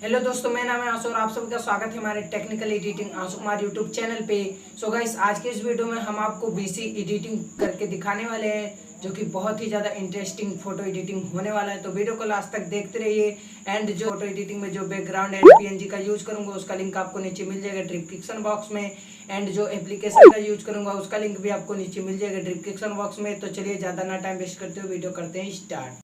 Hello दोस्तों, मेरा नाम है आंसू और आप सबका स्वागत है हमारे टेक्निकल एडिटिंग आंसू कुमार यूट्यूब चैनल पे। सो गाइस, आज के इस वीडियो में हम आपको बीसी एडिटिंग करके दिखाने वाले हैं, जो कि बहुत ही ज़्यादा इंटरेस्टिंग फोटो एडिटिंग होने वाला है। तो वीडियो को लास्ट तक देखते रहिए। एंड जो फोटो एडिटिंग में जो बैकग्राउंड एंड पीएनजी का यूज करूंगा उसका लिंक आपको नीचे मिल जाएगा डिस्क्रिप्शन बॉक्स में। एंड जो एप्लीकेशन का यूज करूंगा उसका लिंक भी आपको नीचे मिल जाएगा डिस्क्रिप्शन बॉक्स में। तो चलिए ज़्यादा ना टाइम वेस्ट करते हुए वीडियो करते हैं स्टार्ट।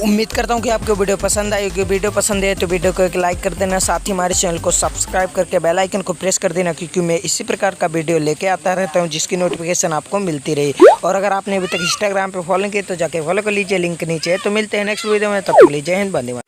उम्मीद करता हूँ कि आपको वीडियो पसंद आएगी। वीडियो पसंद है तो वीडियो को एक लाइक कर देना, साथ ही हमारे चैनल को सब्सक्राइब करके बेल आइकन को प्रेस कर देना, क्योंकि मैं इसी प्रकार का वीडियो लेके आता रहता हूँ जिसकी नोटिफिकेशन आपको मिलती रही। और अगर आपने अभी तक इंस्टाग्राम पे फॉलो किया तो जाके फॉलो कर लीजिए, लिंक नीचे है। तो मिलते हैं नेक्स्ट वीडियो में, तब तक के लिए जय हिंद, वंदे मातरम।